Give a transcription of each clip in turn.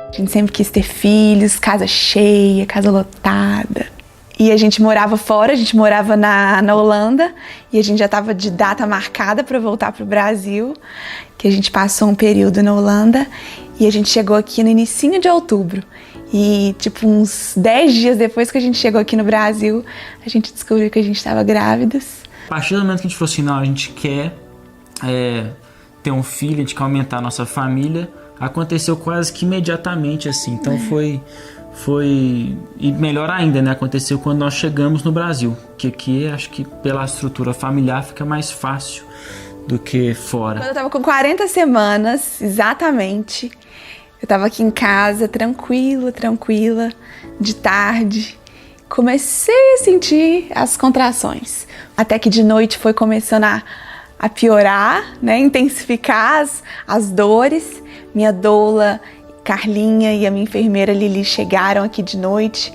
A gente sempre quis ter filhos, casa cheia, casa lotada. E a gente morava fora, a gente morava na Holanda e a gente já estava de data marcada para voltar para o Brasil, que a gente passou um período na Holanda e a gente chegou aqui no inicinho de outubro. E tipo uns 10 dias depois que a gente chegou aqui no Brasil, a gente descobriu que a gente estava grávidas. A partir do momento que a gente falou assim, não, a gente quer ter um filho, a gente quer aumentar a nossa família, aconteceu quase que imediatamente assim. Então foi e melhor ainda, né? Aconteceu quando nós chegamos no Brasil, que aqui acho que pela estrutura familiar fica mais fácil do que fora. Quando eu tava com 40 semanas, exatamente, eu tava aqui em casa, tranquila, de tarde, comecei a sentir as contrações, até que de noite foi começando a piorar, né? Intensificar as dores. Minha doula Carlinha e a minha enfermeira Lili chegaram aqui de noite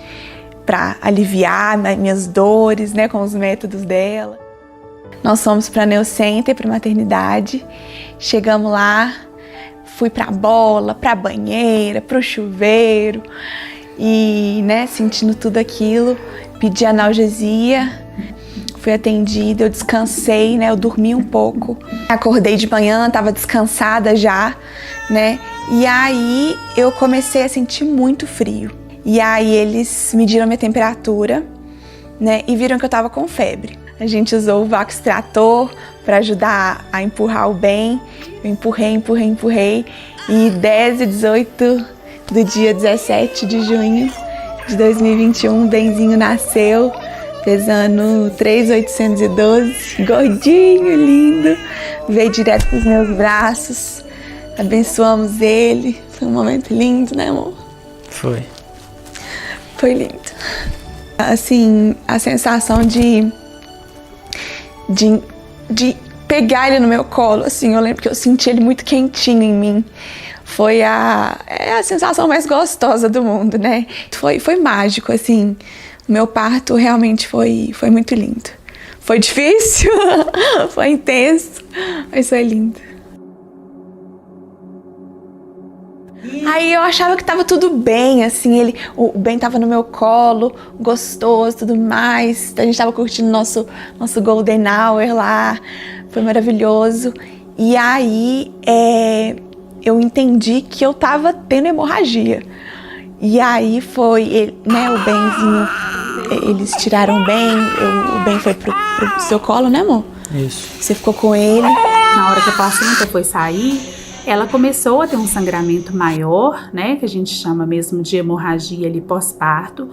para aliviar minhas dores, né, com os métodos dela. Nós fomos para Neocenter, para maternidade. Chegamos lá, fui para a bola, para a banheira, para o chuveiro e, né, sentindo tudo aquilo, pedi analgesia. Fui atendida, eu descansei, né, eu dormi um pouco. Acordei de manhã, estava descansada já, né? E aí eu comecei a sentir muito frio. E aí eles mediram minha temperatura, né? E viram que eu tava com febre. A gente usou o vácuo extrator para ajudar a empurrar o bem. Eu empurrei. E 10 e 18 do dia 17 de junho de 2021, o benzinho nasceu, pesando 3.812, gordinho, lindo. Veio direto pros meus braços. Abençoamos ele. Foi um momento lindo, né, amor? Foi lindo. Assim, a sensação de pegar ele no meu colo, assim, eu lembro que eu senti ele muito quentinho em mim. Foi a sensação mais gostosa do mundo, né? Foi mágico, assim. O meu parto realmente foi muito lindo. Foi difícil, foi intenso, mas foi lindo. Aí eu achava que tava tudo bem, assim, o Ben tava no meu colo, gostoso, tudo mais. A gente tava curtindo nosso Golden Hour lá, foi maravilhoso. E aí eu entendi que eu tava tendo hemorragia. E aí foi, né, o Benzinho, eles tiraram o Ben, o Ben foi pro seu colo, né, amor? isso. Você ficou com ele. Na hora que a placenta foi sair, ela começou a ter um sangramento maior, né, que a gente chama mesmo de hemorragia ali pós-parto,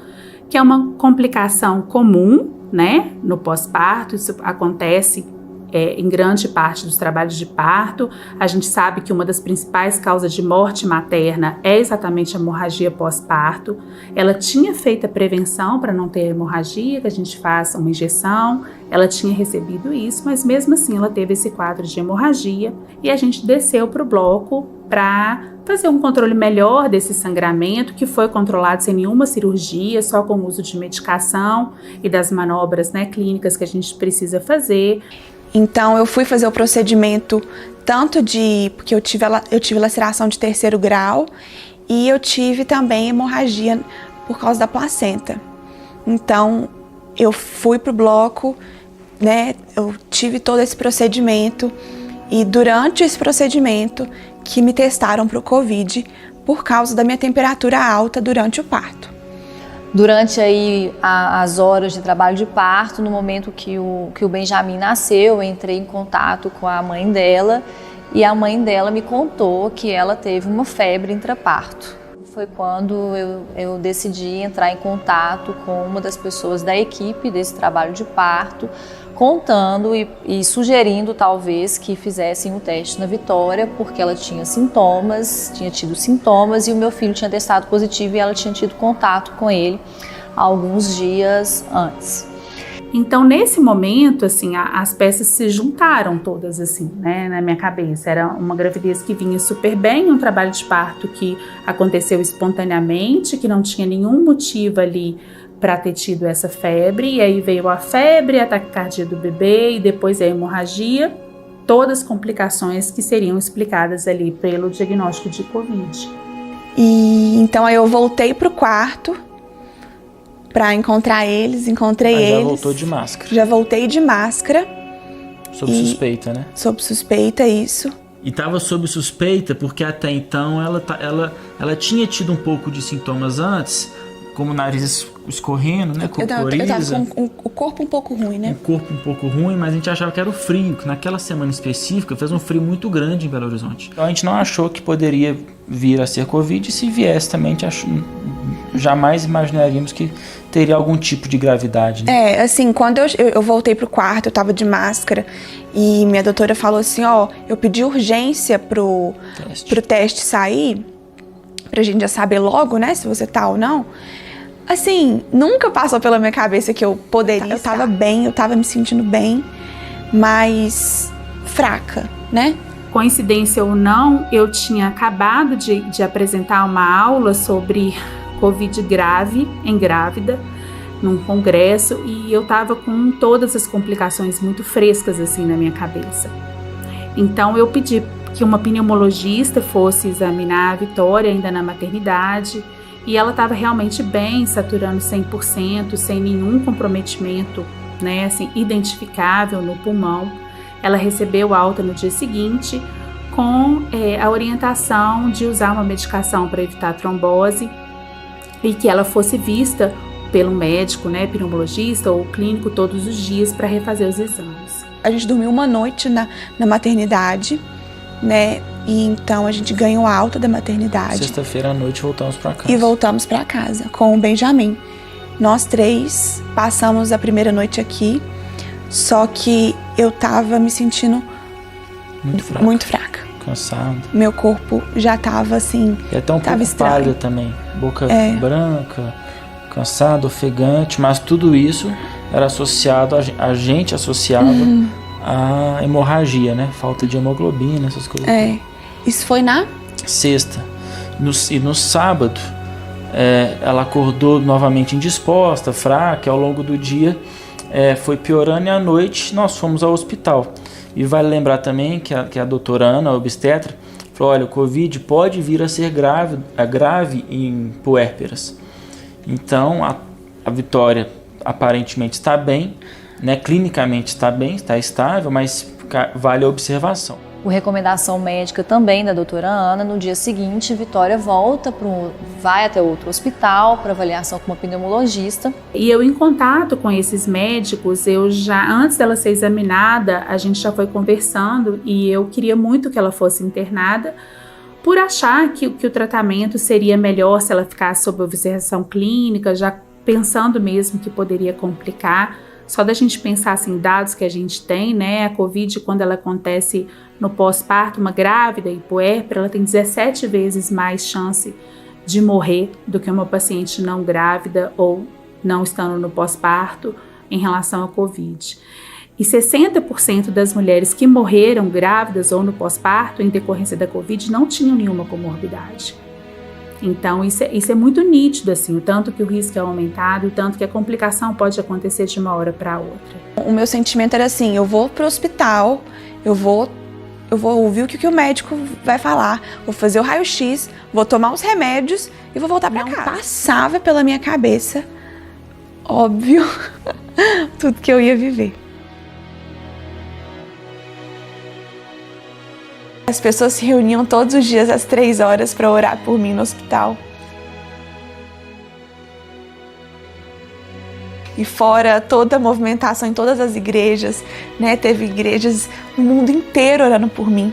que é uma complicação comum, né, no pós-parto. Isso acontece em grande parte dos trabalhos de parto. A gente sabe que uma das principais causas de morte materna é exatamente a hemorragia pós-parto. Ela tinha feito a prevenção para não ter hemorragia, que a gente faça uma injeção, ela tinha recebido isso, mas mesmo assim ela teve esse quadro de hemorragia e a gente desceu para o bloco para fazer um controle melhor desse sangramento, que foi controlado sem nenhuma cirurgia, só com o uso de medicação e das manobras, né, clínicas que a gente precisa fazer. Então eu fui fazer o procedimento porque eu tive laceração de 3º grau e eu tive também hemorragia por causa da placenta. Então eu fui pro bloco, né, eu tive todo esse procedimento e durante esse procedimento que me testaram pro Covid por causa da minha temperatura alta durante o parto. Durante aí as horas de trabalho de parto, no momento que o Benjamin nasceu, eu entrei em contato com a mãe dela e a mãe dela me contou que ela teve uma febre intraparto. Foi quando eu decidi entrar em contato com uma das pessoas da equipe desse trabalho de parto, contando e sugerindo talvez que fizessem o teste na Vitória, porque ela tinha tido sintomas e o meu filho tinha testado positivo e ela tinha tido contato com ele alguns dias antes. Então, nesse momento, assim, as peças se juntaram todas, assim, né, na minha cabeça. Era uma gravidez que vinha super bem, um trabalho de parto que aconteceu espontaneamente, que não tinha nenhum motivo ali para ter tido essa febre. E aí veio a febre, a taquicardia do bebê e depois a hemorragia. Todas as complicações que seriam explicadas ali pelo diagnóstico de Covid. E então aí eu voltei pro quarto pra encontrar eles, encontrei eles. Já voltou de máscara. Já voltei de máscara. Sob suspeita, né? Sob suspeita, isso. E estava sob suspeita porque até então ela tinha tido um pouco de sintomas antes, como o nariz escorrendo, né? Eu tava com o corpo um pouco ruim, né? O corpo um pouco ruim, mas a gente achava que era o frio, que naquela semana específica fez um frio muito grande em Belo Horizonte. Então a gente não achou que poderia vir a ser Covid, e se viesse também, jamais imaginaríamos que teria algum tipo de gravidade, né? Assim, quando eu voltei pro quarto, eu tava de máscara e minha doutora falou assim, eu pedi urgência pro teste sair, pra gente já saber logo, né, se você tá ou não. Assim, nunca passou pela minha cabeça que eu poderia. Eu tava bem, eu tava me sentindo bem, mas fraca, né? Coincidência ou não, eu tinha acabado de apresentar uma aula sobre Covid grave em grávida, num congresso, e eu tava com todas as complicações muito frescas assim na minha cabeça. Então eu pedi que uma pneumologista fosse examinar a Vitória ainda na maternidade, e ela estava realmente bem, saturando 100%, sem nenhum comprometimento, né, assim, identificável no pulmão. Ela recebeu alta no dia seguinte, com a orientação de usar uma medicação para evitar trombose, e que ela fosse vista pelo médico, né, pneumologista ou clínico todos os dias para refazer os exames. A gente dormiu uma noite na maternidade, né, e então a gente ganhou alta da maternidade. Sexta-feira à noite voltamos para casa. E voltamos para casa com o Benjamin. Nós 3 passamos a primeira noite aqui, só que eu tava me sentindo muito fraca. Cansado. Meu corpo já tava assim, e até um pouco pálida também, boca branca, cansado, ofegante, mas tudo isso era associado, a gente associava a hemorragia, né? Falta de hemoglobina, essas coisas. Isso foi na sexta. E no sábado, ela acordou novamente indisposta, fraca. Ao longo do dia, foi piorando, e à noite nós fomos ao hospital. E vale lembrar também que a doutora Ana, a obstetra, falou: olha, o Covid pode vir a ser grave em puérperas. Então, a Vitória aparentemente está bem, né? Clinicamente está bem, está estável, mas vale a observação. Por recomendação médica também da doutora Ana, no dia seguinte, Vitória vai até outro hospital para avaliação com uma pneumologista. E eu, em contato com esses médicos, antes dela ser examinada, a gente já foi conversando, e eu queria muito que ela fosse internada, por achar que o tratamento seria melhor se ela ficasse sob observação clínica, já pensando mesmo que poderia complicar. Só da gente pensar assim, dados que a gente tem, né? A Covid, quando ela acontece no pós-parto, uma grávida e puérpera, ela tem 17 vezes mais chance de morrer do que uma paciente não grávida ou não estando no pós-parto em relação à Covid. E 60% das mulheres que morreram grávidas ou no pós-parto em decorrência da Covid não tinham nenhuma comorbidade. Então, isso é muito nítido, assim, o tanto que o risco é aumentado, o tanto que a complicação pode acontecer de uma hora para outra. O meu sentimento era assim, eu vou pro hospital, eu vou ouvir o que o médico vai falar, vou fazer o raio-x, vou tomar os remédios e vou voltar para casa. Passava pela minha cabeça, óbvio, tudo que eu ia viver. As pessoas se reuniam todos os dias às 3 horas para orar por mim no hospital. E fora toda a movimentação em todas as igrejas, né? Teve igrejas no mundo inteiro orando por mim.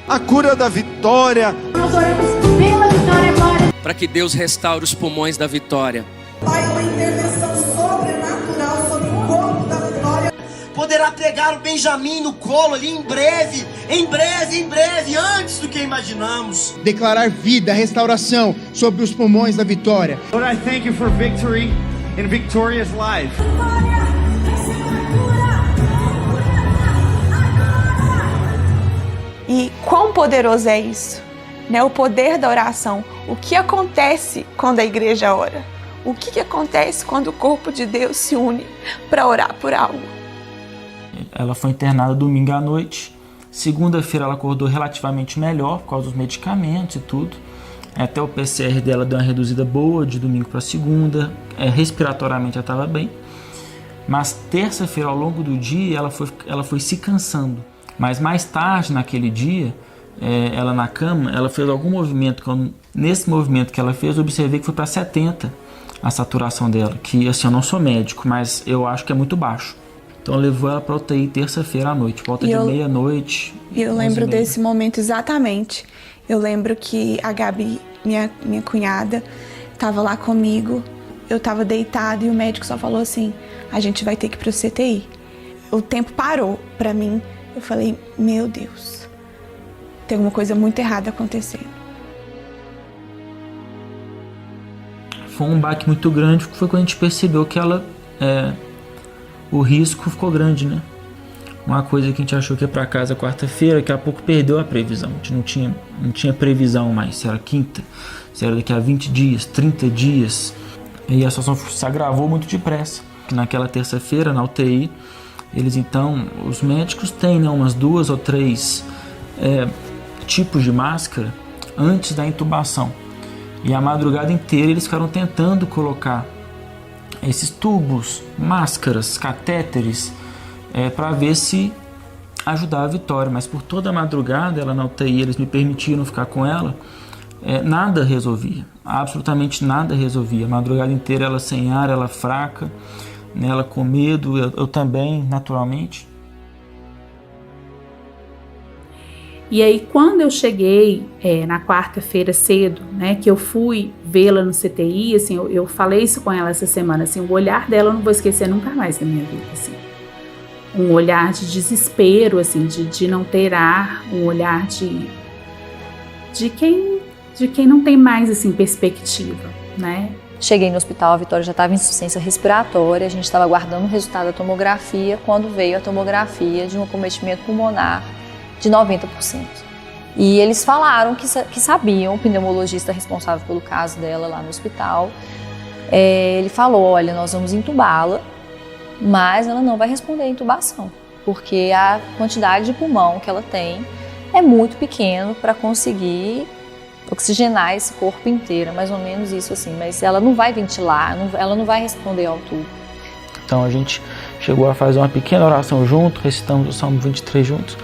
A cura da Vitória. Nós oramos pela Vitória agora. Para que Deus restaure os pulmões da Vitória. Pai, uma intervenção sobrenatural sobre o corpo da Vitória. Poderá pegar o Benjamin no colo ali em breve, antes do que imaginamos. Declarar vida, restauração sobre os pulmões da Vitória. Lord, I thank you for victory in Victoria's life. E quão poderoso é isso, né? O poder da oração. O que acontece quando a igreja ora? O que acontece quando o corpo de Deus se une para orar por algo? Ela foi internada domingo à noite. Segunda-feira ela acordou relativamente melhor por causa dos medicamentos e tudo. Até o PCR dela deu uma reduzida boa de domingo para segunda. Respiratoriamente ela estava bem. Mas terça-feira, ao longo do dia, ela foi se cansando. Mas mais tarde, naquele dia, ela na cama, ela fez algum movimento. Nesse movimento que ela fez, eu observei que foi para 70 a saturação dela. Que assim, eu não sou médico, mas eu acho que é muito baixo. Então levou ela para UTI terça-feira à noite, volta de meia-noite. E eu lembro desse momento exatamente. Eu lembro que a Gabi, minha cunhada, estava lá comigo. Eu estava deitada e o médico só falou assim: a gente vai ter que ir pro CTI. O tempo parou para mim. Eu falei: meu Deus, tem alguma coisa muito errada acontecendo. Foi um baque muito grande, foi quando a gente percebeu que o risco ficou grande, né? Uma coisa que a gente achou que ia para casa quarta-feira, daqui a pouco perdeu a previsão. A gente não tinha previsão mais, se era quinta, se era daqui a 20 dias, 30 dias. E a situação se agravou muito depressa. Naquela terça-feira, na UTI, os médicos têm, né, umas 2 ou 3 tipos de máscara antes da intubação. E a madrugada inteira eles ficaram tentando colocar esses tubos, máscaras, catéteres, para ver se ajudava a Vitória. Mas por toda a madrugada, ela na UTI, eles me permitiram ficar com ela, nada resolvia, absolutamente nada resolvia. A madrugada inteira ela sem ar, ela fraca, né, ela com medo, eu também, naturalmente. E aí, quando eu cheguei na quarta-feira cedo, né, que eu fui vê-la no CTI, assim, eu falei isso com ela essa semana, assim, o olhar dela eu não vou esquecer nunca mais na minha vida, assim. Um olhar de desespero, assim, de não ter ar, um olhar de quem não tem mais, assim, perspectiva, né? Cheguei no hospital, a Vitória já estava em insuficiência respiratória, a gente estava aguardando o resultado da tomografia, quando veio a tomografia de um acometimento pulmonar de 90%. E eles falaram que sabiam, o pneumologista responsável pelo caso dela lá no hospital, ele falou: olha, nós vamos entubá-la, mas ela não vai responder à intubação, porque a quantidade de pulmão que ela tem é muito pequeno para conseguir oxigenar esse corpo inteiro, mais ou menos isso assim, mas ela não vai ventilar, ela não vai responder ao tubo. Então a gente chegou a fazer uma pequena oração junto, recitamos o Salmo 23 juntos.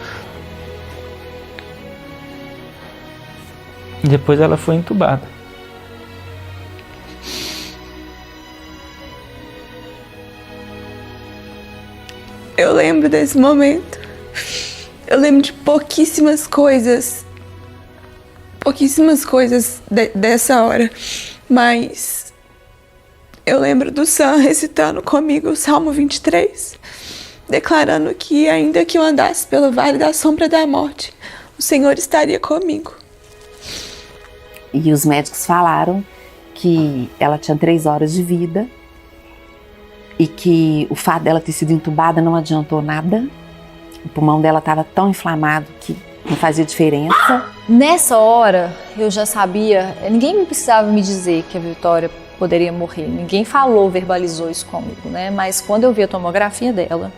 E depois ela foi entubada. Eu lembro desse momento. Eu lembro de pouquíssimas coisas dessa hora. Mas eu lembro do Sam recitando comigo o Salmo 23, declarando que ainda que eu andasse pelo vale da sombra da morte, o Senhor estaria comigo. E os médicos falaram que ela tinha 3 horas de vida e que o fato dela ter sido entubada não adiantou nada. O pulmão dela estava tão inflamado que não fazia diferença. Nessa hora, eu já sabia, ninguém precisava me dizer que a Vitória poderia morrer. Ninguém verbalizou isso comigo, né? Mas quando eu vi a tomografia dela,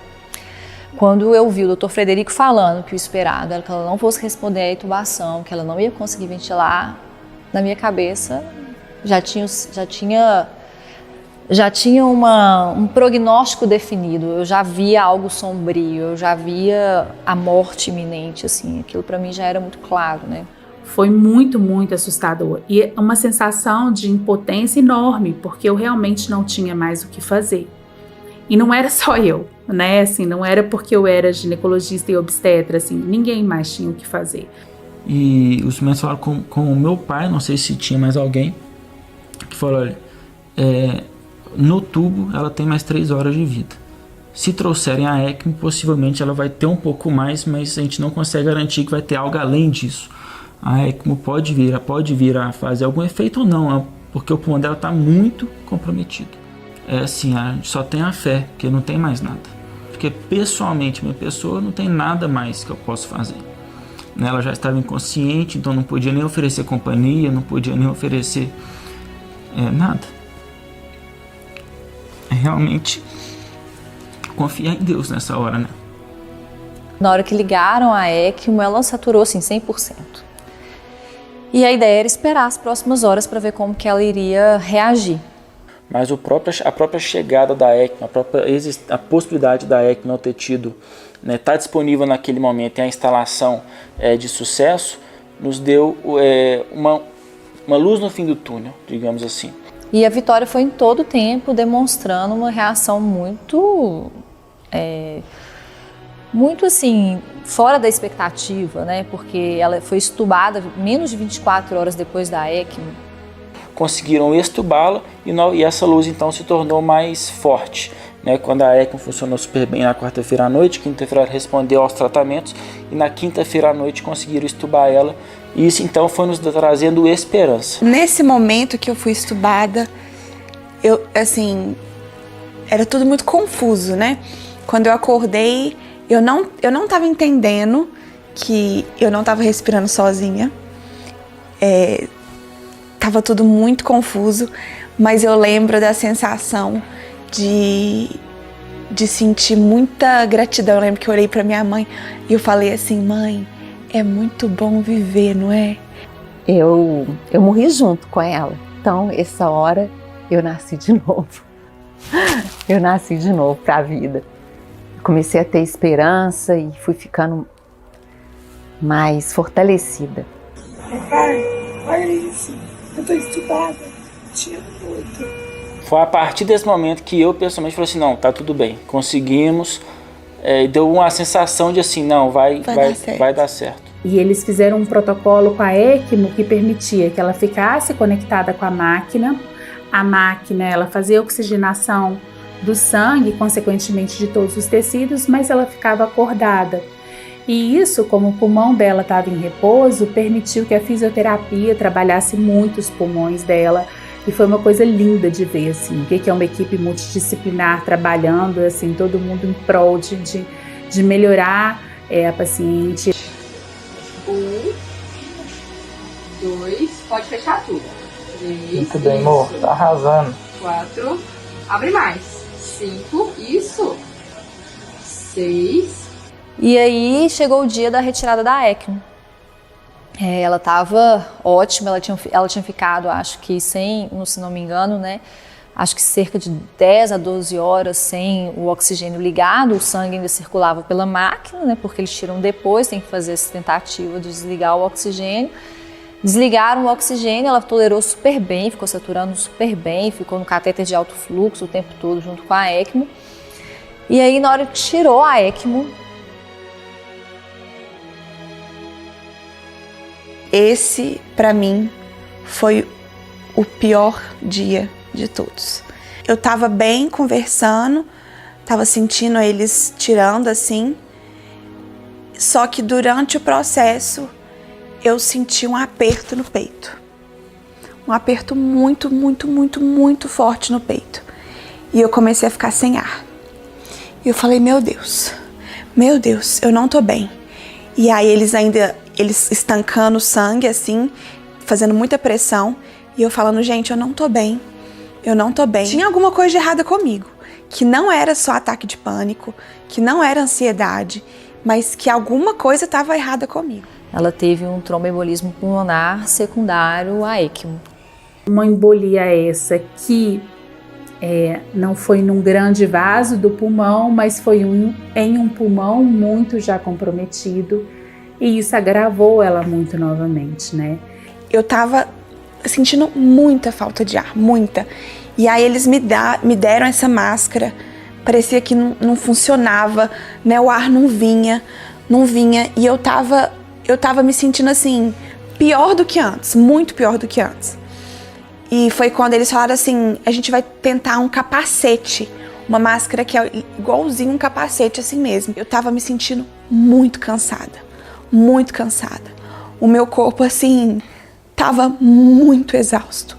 quando eu vi o Dr. Frederico falando que o esperado era que ela não fosse responder à intubação, que ela não ia conseguir ventilar, na minha cabeça já tinha um prognóstico definido. Eu já via algo sombrio, eu já via a morte iminente, assim. Aquilo para mim já era muito claro, né? Foi muito, muito assustador. E uma sensação de impotência enorme, porque eu realmente não tinha mais o que fazer. E não era só eu, né? Assim, não era porque eu era ginecologista e obstetra, assim, ninguém mais tinha o que fazer. E os médicos falaram com o meu pai, não sei se tinha mais alguém, que falou: olha, no tubo ela tem mais 3 horas de vida. Se trouxerem a ECMO, possivelmente ela vai ter um pouco mais, mas a gente não consegue garantir que vai ter algo além disso. A ECMO pode vir a fazer algum efeito ou não, porque o pulmão dela está muito comprometido. Assim, a gente só tem a fé, porque não tem mais nada. Porque pessoalmente, minha pessoa, não tem nada mais que eu possa fazer. Ela já estava inconsciente, então não podia nem oferecer companhia, não podia nem oferecer nada. Realmente confiar em Deus nessa hora, né? Na hora que ligaram a ECMO, ela saturou assim 100%. E a ideia era esperar as próximas horas para ver como que ela iria reagir. Mas a própria chegada da ECMO, a possibilidade da ECMO não ter tido, tá disponível naquele momento, e a instalação de sucesso, nos deu uma luz no fim do túnel, digamos assim. E a Vitória foi em todo o tempo demonstrando uma reação muito assim, fora da expectativa, né? Porque ela foi estubada menos de 24 horas depois da ECMO. Conseguiram estubá-la e essa luz então se tornou mais forte, né? Quando a ECMO funcionou super bem na quarta-feira à noite, quinta-feira ela respondeu aos tratamentos e na quinta-feira à noite conseguiram estubar ela, e isso então foi nos trazendo esperança. Nesse momento que eu fui estubada, era tudo muito confuso, né? Quando eu acordei, eu não estava entendendo que eu não estava respirando sozinha. Tava tudo muito confuso, mas eu lembro da sensação de sentir muita gratidão. Eu lembro que eu olhei para minha mãe e eu falei assim: mãe, é muito bom viver, não é? Eu morri junto com ela, então essa hora eu nasci de novo. Eu nasci de novo para a vida. Comecei a ter esperança e fui ficando mais fortalecida. Pai, olha isso. Eu tô estudada, te amo muito. Foi a partir desse momento que eu pessoalmente falei assim: não, tá tudo bem, conseguimos. Deu uma sensação de assim, não, vai dar certo. E eles fizeram um protocolo com a ECMO que permitia que ela ficasse conectada com a máquina. A máquina, ela fazia oxigenação do sangue, consequentemente de todos os tecidos, mas ela ficava acordada. E isso, como o pulmão dela estava em repouso, permitiu que a fisioterapia trabalhasse muito os pulmões dela. E foi uma coisa linda de ver, assim, o que é uma equipe multidisciplinar trabalhando, assim, todo mundo em prol de melhorar a paciente. 1, 2, pode fechar tudo. 3, muito bem, amor, tá arrasando. 4, abre mais. 5, isso. 6. E aí chegou o dia da retirada da ECMO. Ela estava ótima, ela tinha ficado, acho que se não me engano, né? Acho que cerca de 10 a 12 horas sem o oxigênio ligado, o sangue ainda circulava pela máquina, né? Porque eles tiram depois, tem que fazer essa tentativa de desligar o oxigênio. Desligaram o oxigênio, ela tolerou super bem, ficou saturando super bem, ficou no catéter de alto fluxo o tempo todo junto com a ECMO. E aí, na hora que tirou a ECMO, esse, para mim, foi o pior dia de todos. Eu tava bem conversando, tava sentindo eles tirando assim, só que durante o processo eu senti um aperto no peito. Um aperto muito, muito, muito, muito forte no peito. E eu comecei a ficar sem ar. E eu falei, meu Deus, eu não tô bem. E aí eles estancando o sangue, assim, fazendo muita pressão. E eu falando, gente, eu não tô bem. Tinha alguma coisa de errada comigo. Que não era só ataque de pânico, que não era ansiedade, mas que alguma coisa estava errada comigo. Ela teve um tromboembolismo pulmonar secundário à ECMO. Uma embolia essa que não foi num grande vaso do pulmão, mas foi em um pulmão muito já comprometido, e isso agravou ela muito novamente, né? Eu tava sentindo muita falta de ar, muita. E aí eles me deram essa máscara, parecia que não funcionava, né? O ar não vinha, e eu tava me sentindo assim, pior do que antes, muito pior do que antes. E foi quando eles falaram assim, a gente vai tentar um capacete, uma máscara que é igualzinho um capacete assim mesmo. Eu tava me sentindo muito cansada. O meu corpo assim, tava muito exausto.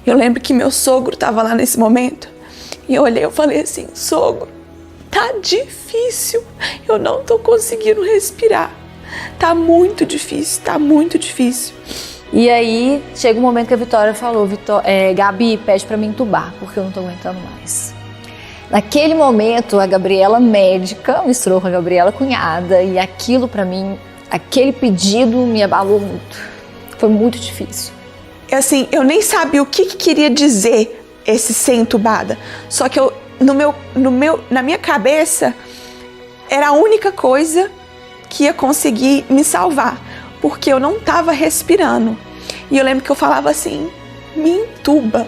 Eu lembro que meu sogro tava lá nesse momento e eu olhei e falei assim, sogro, tá difícil, eu não tô conseguindo respirar, tá muito difícil. E aí, chega um momento que a Vitória falou, Gabi, pede pra me entubar, porque eu não tô aguentando mais. Naquele momento, a Gabriela médica misturou com a Gabriela cunhada, e aquilo pra mim, aquele pedido me abalou muito. Foi muito difícil. Assim, eu nem sabia o que queria dizer esse ser entubada. Só que na minha cabeça, era a única coisa que ia conseguir me salvar, porque eu não estava respirando. E eu lembro que eu falava assim: me entuba,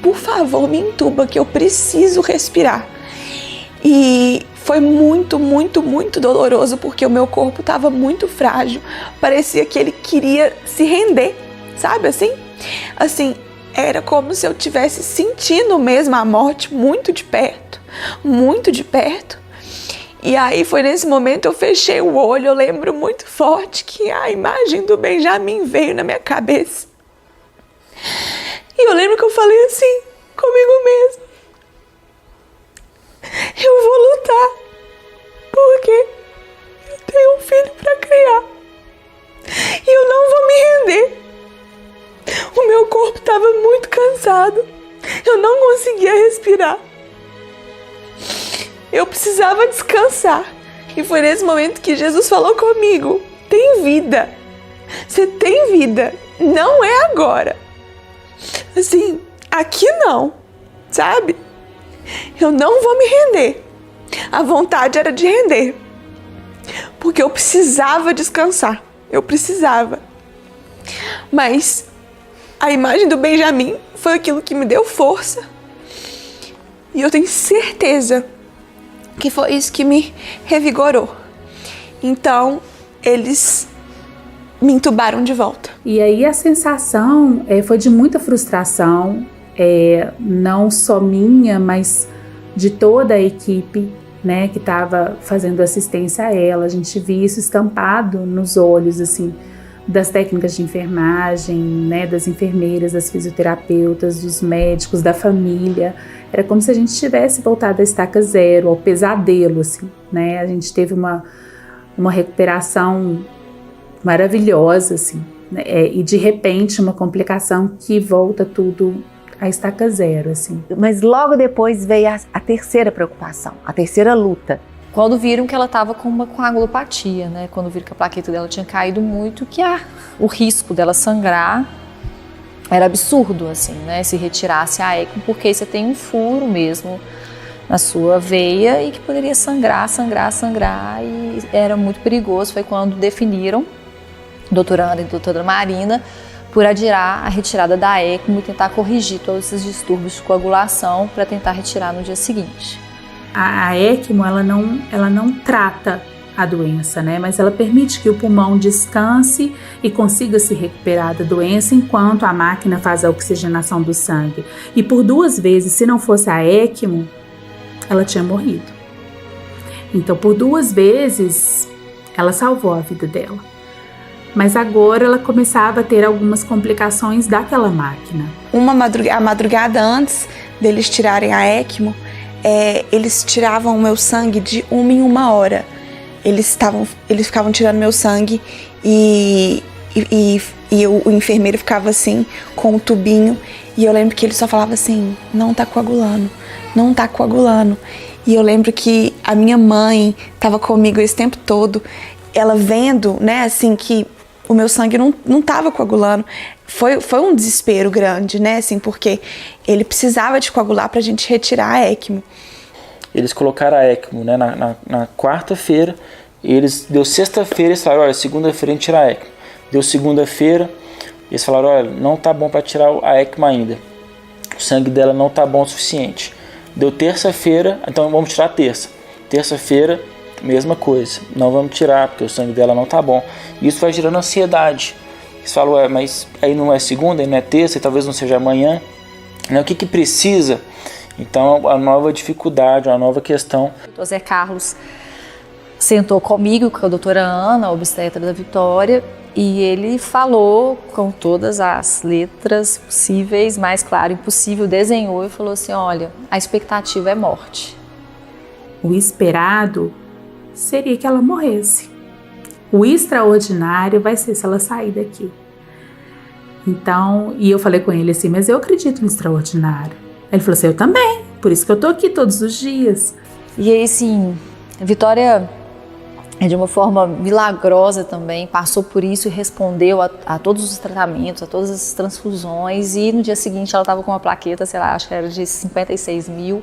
por favor, me entuba, que eu preciso respirar. E foi muito, muito, muito doloroso, porque o meu corpo estava muito frágil, parecia que ele queria se render, sabe assim? Assim, era como se eu estivesse sentindo mesmo a morte muito de perto, muito de perto. E aí foi nesse momento eu fechei o olho, eu lembro muito forte que a imagem do Benjamin veio na minha cabeça. E eu lembro que eu falei assim, comigo mesma: eu vou lutar, porque eu tenho um filho para criar. E eu não vou me render. O meu corpo estava muito cansado, eu não conseguia respirar. Eu precisava descansar. E foi nesse momento que Jesus falou comigo: tem vida. Você tem vida. Não é agora. Assim, aqui não. Sabe? Eu não vou me render. A vontade era de render. Porque eu precisava descansar. Eu precisava. Mas a imagem do Benjamin foi aquilo que me deu força. E eu tenho certeza que foi isso que me revigorou. Então, eles me entubaram de volta. E aí a sensação foi de muita frustração, não só minha, mas de toda a equipe, né, que estava fazendo assistência a ela. A gente via isso estampado nos olhos, assim, das técnicas de enfermagem, né, das enfermeiras, das fisioterapeutas, dos médicos, da família. Era como se a gente tivesse voltado à estaca zero, ao pesadelo, assim, né? A gente teve uma recuperação maravilhosa, assim, né? E de repente uma complicação que volta tudo à estaca zero, assim. Mas logo depois veio a terceira preocupação, a terceira luta. Quando viram que ela estava com uma coagulopatia, né? Quando viram que a plaqueta dela tinha caído muito, que o risco dela sangrar era absurdo, assim, né? Se retirasse a ECMO, porque você tem um furo mesmo na sua veia e que poderia sangrar, e era muito perigoso. Foi quando definiram, doutora Ana e doutora Marina, por adiar a retirada da ECMO e tentar corrigir todos esses distúrbios de coagulação para tentar retirar no dia seguinte. A ECMO, ela não trata a doença, né? Mas ela permite que o pulmão descanse e consiga se recuperar da doença enquanto a máquina faz a oxigenação do sangue. E por 2 vezes, se não fosse a ECMO, ela tinha morrido. Então, por 2 vezes, ela salvou a vida dela. Mas agora ela começava a ter algumas complicações daquela máquina. A madrugada antes deles tirarem a ECMO, eles tiravam o meu sangue de 1 em 1 hora. Eles ficavam tirando meu sangue e o enfermeiro ficava assim, com o tubinho. E eu lembro que ele só falava assim: não tá coagulando, não tá coagulando. E eu lembro que a minha mãe estava comigo esse tempo todo, ela vendo, né, assim, que o meu sangue não tava coagulando. Foi um desespero grande, né, assim, porque ele precisava de coagular pra gente retirar a ECMO. Eles colocaram a ECMO, né, na quarta-feira, deu sexta-feira, eles falaram: olha, segunda-feira a gente tira a ECMO. Deu segunda-feira, eles falaram: olha, não tá bom para tirar a ECMO ainda, o sangue dela não tá bom o suficiente. Deu terça-feira, então vamos tirar terça. Terça-feira, mesma coisa, não vamos tirar porque o sangue dela não tá bom. Isso vai gerando ansiedade. Eles falam: mas aí não é segunda, aí não é terça, e talvez não seja amanhã, né? O que precisa? Então, a nova dificuldade, a nova questão. O Zé Carlos sentou comigo, com a doutora Ana, a obstetra da Vitória, e ele falou com todas as letras possíveis, mais claro impossível, desenhou e falou assim: olha, a expectativa é morte. O esperado seria que ela morresse. O extraordinário vai ser se ela sair daqui. Então, e eu falei com ele assim: mas eu acredito no extraordinário. Ele falou assim: eu também, Por isso que eu tô aqui todos os dias. E aí, sim, a Vitória, de uma forma milagrosa também, passou por isso e respondeu a todos os tratamentos, a todas as transfusões. E no dia seguinte ela estava com uma plaqueta, sei lá, acho que era de 56 mil.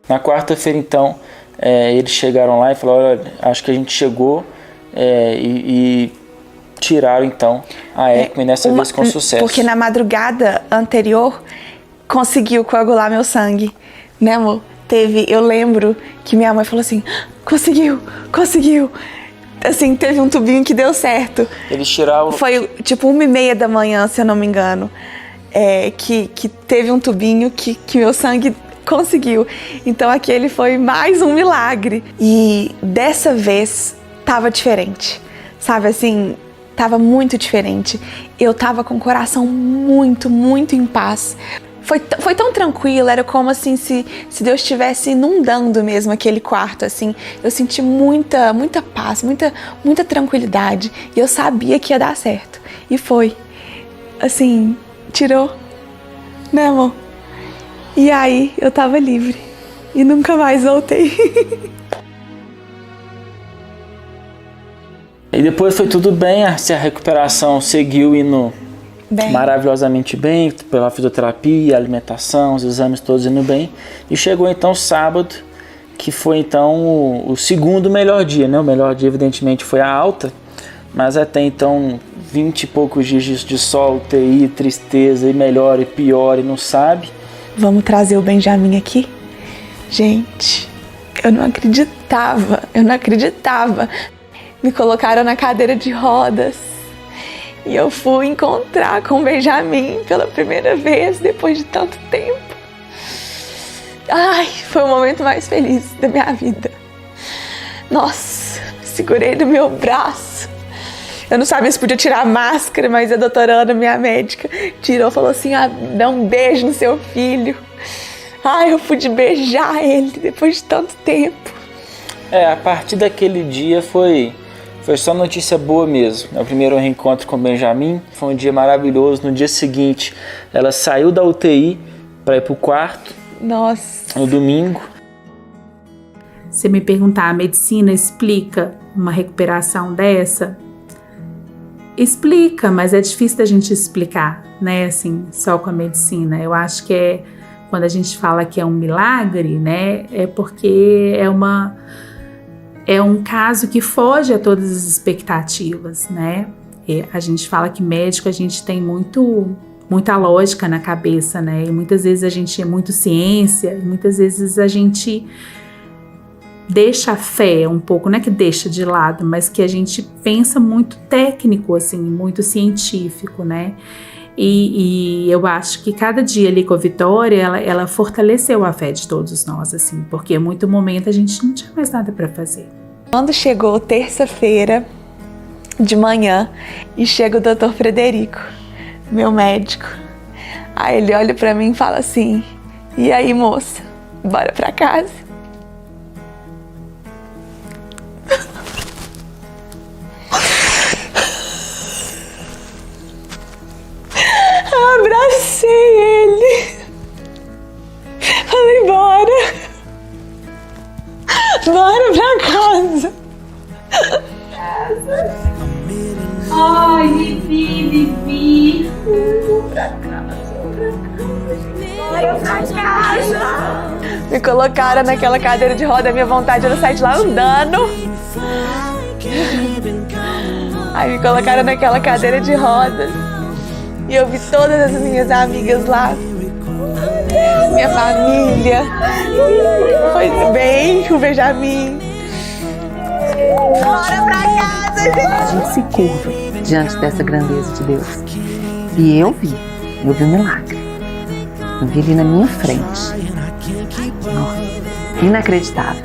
Na quarta-feira, então, eles chegaram lá e falaram, olha, acho que a gente chegou e tiraram, então, a ECMO, e nessa vez com sucesso. Porque na madrugada anterior conseguiu coagular meu sangue, né, amor? Eu lembro que minha mãe falou assim, conseguiu. Assim, teve um tubinho que deu certo. Eles tiraram... Foi tipo 1h30 da manhã, se eu não me engano, que teve um tubinho que meu sangue conseguiu. Então aquele foi mais um milagre. E dessa vez tava diferente, sabe assim, tava muito diferente. Eu tava com o coração muito, muito em paz. Foi tão tranquilo, era como assim se Deus estivesse inundando mesmo aquele quarto, assim. Eu senti muita paz, muita tranquilidade. E eu sabia que ia dar certo. E foi. Assim, tirou, né, amor? E aí eu tava livre. E nunca mais voltei. E depois foi tudo bem, a recuperação seguiu indo maravilhosamente bem, pela fisioterapia, alimentação, os exames todos indo bem. E chegou então sábado, que foi então o segundo melhor dia, né? O melhor dia evidentemente foi a alta, mas até então 20 e poucos dias de sol, UTI, tristeza, e melhor e pior e não sabe. Vamos trazer o Benjamin aqui? Gente, eu não acreditava. Me colocaram na cadeira de rodas. E eu fui encontrar com o Benjamin pela primeira vez depois de tanto tempo. Ai, foi o momento mais feliz da minha vida. Nossa, segurei no meu braço. Eu não sabia se podia tirar a máscara, mas a doutora Ana, minha médica, tirou e falou assim, dá um beijo no seu filho. Ai, eu pude beijar ele depois de tanto tempo. A partir daquele dia foi só notícia boa mesmo. O primeiro reencontro com o Benjamin foi um dia maravilhoso. No dia seguinte, ela saiu da UTI para ir para o quarto. Nossa. No domingo. Se me perguntar, a medicina explica uma recuperação dessa? Explica, mas é difícil da gente explicar, né? Assim, só com a medicina. Eu acho que quando a gente fala que é um milagre, né? É porque é um caso que foge a todas as expectativas, né? A gente fala que médico, a gente tem muita lógica na cabeça, né? E muitas vezes a gente é muito ciência, e muitas vezes a gente deixa a fé um pouco, não é que deixa de lado, mas que a gente pensa muito técnico, assim, muito científico, né? E eu acho que cada dia ali com a Vitória, ela fortaleceu a fé de todos nós, assim, porque em muito momento a gente não tinha mais nada para fazer. Quando chegou terça-feira de manhã e chega o Dr. Frederico, meu médico, aí ele olha para mim e fala assim, e aí moça, bora pra casa? Abracei ele, falei, bora pra casa. Ai, Vivi. Pra casa. Me colocaram naquela cadeira de roda, a minha vontade era sair de lá andando. Aí me colocaram naquela cadeira de rodas. E eu vi todas as minhas amigas lá. Minha família. Foi bem, o Benjamin. Bora pra casa, gente. A gente se curva diante dessa grandeza de Deus. E eu vi um milagre. Eu vi ele na minha frente. Nossa, inacreditável.